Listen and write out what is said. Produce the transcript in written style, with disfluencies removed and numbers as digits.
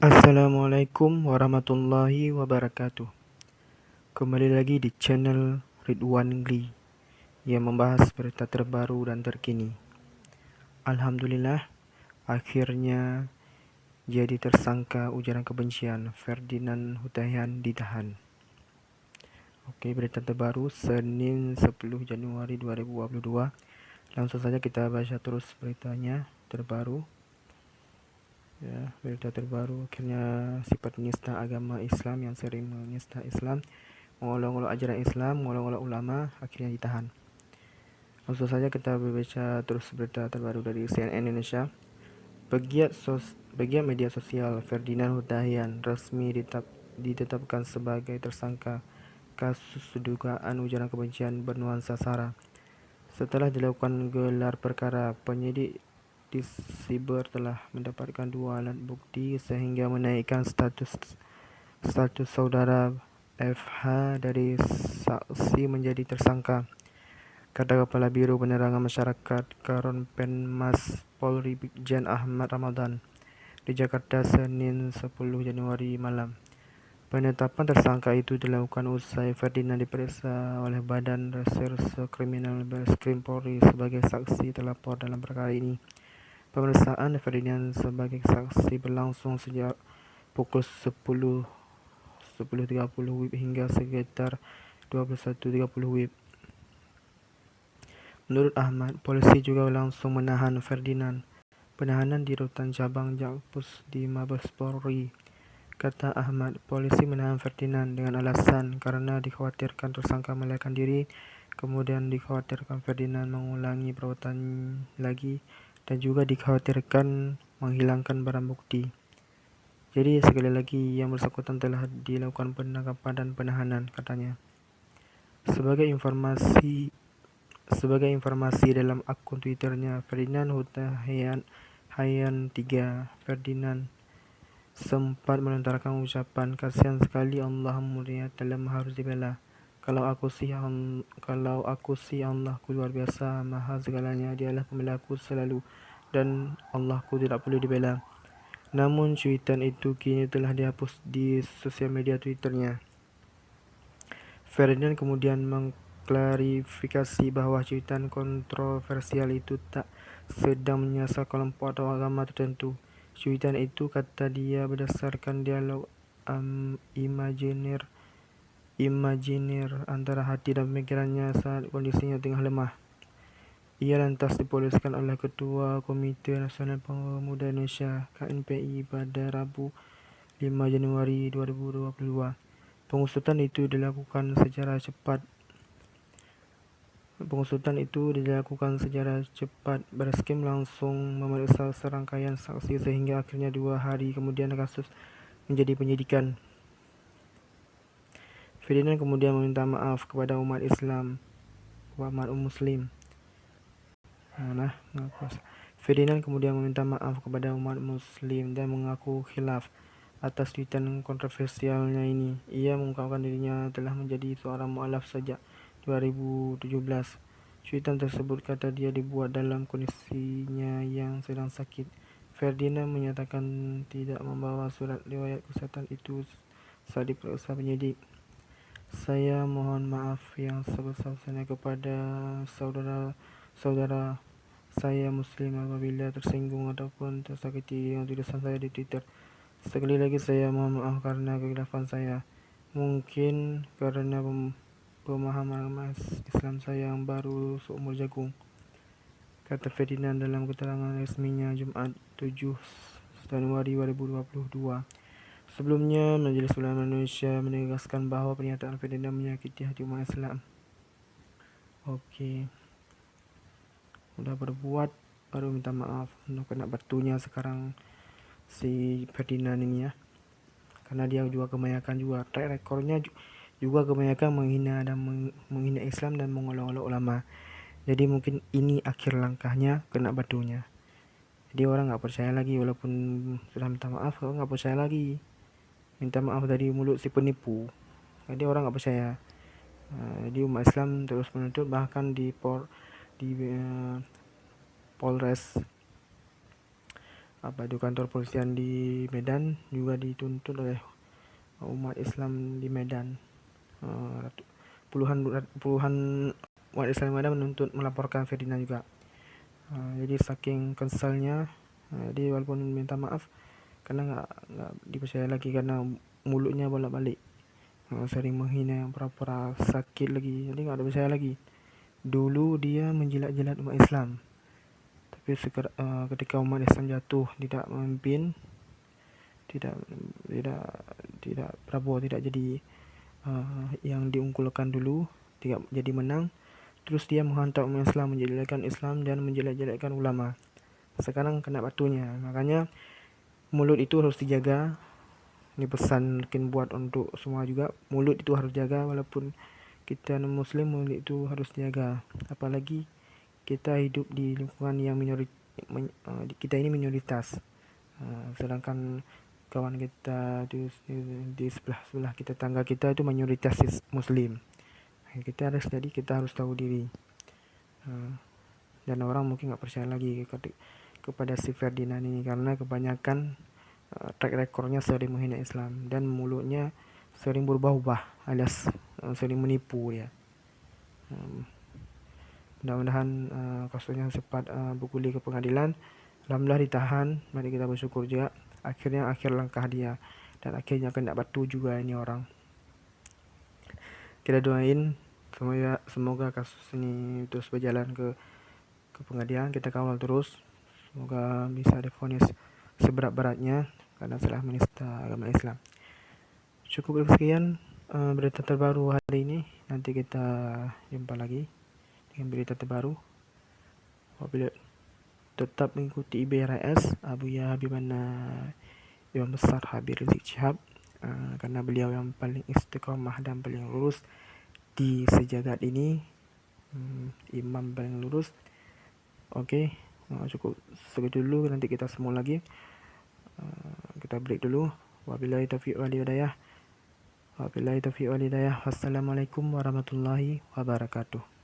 Assalamualaikum warahmatullahi wabarakatuh. Kembali lagi di channel Ridwan Gli yang membahas berita terbaru dan terkini. Alhamdulillah, akhirnya jadi tersangka ujaran kebencian Ferdinand Hutahian ditahan. Oke, berita terbaru Senin 10 Januari 2022. Langsung saja kita baca terus beritanya terbaru. Ya, berita terbaru akhirnya sifat penista agama Islam yang sering menista Islam, mengolok-olok ajaran Islam, mengolok-olok ulama, akhirnya ditahan. Langsung saja kita berbaca terus berita terbaru dari CNN Indonesia. Pegiat media sosial Ferdinand Hutahian resmi ditetapkan sebagai tersangka kasus dugaan ujaran kebencian bernuansa sara. Setelah dilakukan gelar perkara, penyidik di Siber telah mendapatkan 2 alat bukti sehingga menaikkan status saudara FH dari saksi menjadi tersangka, kata Kepala Biro Penerangan Masyarakat Karopenmas Polri Brigjen Ahmad Ramadan di Jakarta Senin 10 Januari malam. Penetapan tersangka itu dilakukan usai Ferdinand diperiksa oleh Badan Reserse Kriminal Bareskrim Polri sebagai saksi terlapor dalam perkara ini. Pemeriksaan Ferdinand sebagai saksi berlangsung sejak pukul 10.30 WIB hingga sekitar 21.30 WIB. Menurut Ahmad, polisi juga langsung menahan Ferdinand. Penahanan di Rutan Cabang Jakpus di Mabes Polri. Kata Ahmad, polisi menahan Ferdinand dengan alasan karena dikhawatirkan tersangka melarikan diri, kemudian dikhawatirkan Ferdinand mengulangi perbuatan lagi, dan juga dikhawatirkan menghilangkan barang bukti. Jadi sekali lagi yang bersangkutan telah dilakukan penangkapan dan penahanan, katanya. Sebagai informasi dalam akun Twitternya Ferdinand Hutahian 3, Ferdinand sempat melontarkan ucapan, kasihan sekali Allah mulia dalam harus dibela. Kalau aku sih Allahku luar biasa, maha segalanya, dialah pembelaku selalu, dan Allahku tidak perlu dibela. Namun cuitan itu kini telah dihapus di sosial media Twitternya. Ferdinand kemudian mengklarifikasi bahwa cuitan kontroversial itu tak sedang menyasar kelompok atau agama tertentu. Cuitan itu, kata dia, berdasarkan dialog imajiner antara hati dan pemikirannya saat kondisinya tengah lemah. Ia lantas dipoliskan oleh Ketua Komite Nasional Pemuda Indonesia (KNPI) pada Rabu 5 Januari 2022. Pengusutan itu dilakukan secara cepat. Bareskrim langsung memeriksa serangkaian saksi sehingga akhirnya 2 hari kemudian kasus menjadi penyidikan. Ferdinand kemudian meminta maaf kepada umat muslim. Ferdinand kemudian meminta maaf kepada umat muslim dan mengaku khilaf atas tweetan kontroversialnya ini. Ia mengungkapkan dirinya telah menjadi seorang mualaf sejak 2017. Cuitan tersebut, kata dia, dibuat dalam kondisinya yang sedang sakit. Ferdinand menyatakan tidak membawa surat riwayat kesihatan itu saat diperiksa penyidik. Saya mohon maaf yang sebesar-besarnya kepada saudara saya muslim apabila tersinggung ataupun tersakiti dengan tulisan saya di Twitter. Sekali lagi saya mohon maaf karena kekhilafan saya. Mungkin karena pemahaman Islam saya yang baru seumur jagung, kata Ferdinand dalam keterangan resminya Jumat 7 Januari 2022. Sebelumnya, Majelis Ulama Indonesia menegaskan bahwa pernyataan Ferdinand menyakiti hati umat Islam. Oke, udah berbuat baru minta maaf. Udah kena batunya sekarang si Ferdinand ini ya, karena dia juga kebanyakan juga track recordnya juga kebanyakan menghina Islam dan mengolok-olok ulama. Jadi mungkin ini akhir langkahnya kena batunya. Jadi orang nggak percaya lagi, walaupun sudah minta maaf, orang nggak percaya lagi. Minta maaf dari mulut si penipu, jadi orang nggak percaya. Jadi umat Islam terus menuntut, bahkan di Polres kantor polisian di Medan juga dituntut oleh umat Islam di Medan. Puluhan puluhan umat Islam di Medan menuntut melaporkan Ferdinand juga. Jadi saking keselnya, jadi walaupun minta maaf karena nggak dipercaya lagi karena mulutnya bolak-balik, sering menghina yang pura-pura sakit lagi, jadi nggak dipercaya lagi. Dulu dia menjilat-jilat umat Islam, tapi ketika umat Islam jatuh, tidak memimpin, tidak tidak tidak Prabowo tidak jadi yang diunggulkan dulu, tidak jadi menang, terus dia menghantam umat Islam, menjelekkan Islam dan menjelek-jelekkan ulama. Sekarang kena batunya, makanya mulut itu harus dijaga. Ini pesan mungkin buat untuk semua juga, mulut itu harus jaga, walaupun kita non muslim, mulut itu harus dijaga. Apalagi kita hidup di lingkungan yang kita ini minoritas, sedangkan kawan kita di sebelah kita, tangga kita itu mayoritas muslim. Kita harus tahu diri. Dan orang mungkin nggak percaya lagi kepada si Ferdinand ini karena kebanyakan track recordnya sering menghina Islam dan mulutnya sering berubah-ubah, alias sering menipu ya. Mudah-mudahan kasusnya cepat bergulir ke pengadilan. Alhamdulillah ditahan, mari kita bersyukur juga. Akhirnya akhir langkah dia, dan akhirnya kena batu juga ini orang. Kita doain semoga kasus ini terus berjalan ke pengadilan. Kita kawal terus, semoga bisa divonis seberat-beratnya karena telah menista agama Islam. Cukup sekian berita terbaru hari ini. Nanti kita jumpa lagi dengan berita terbaru. Apabila tetap mengikuti IBRS Abuya Habibana Imam Besar Habib Rizik Syihab, karena beliau yang paling istiqomah dan paling lurus di sejagat ini, imam paling lurus. Oke, cukup segitu dulu, nanti kita sambung lagi. Kita break dulu. Wabillahi taufiq wal hidayah. Wassalamualaikum warahmatullahi wabarakatuh.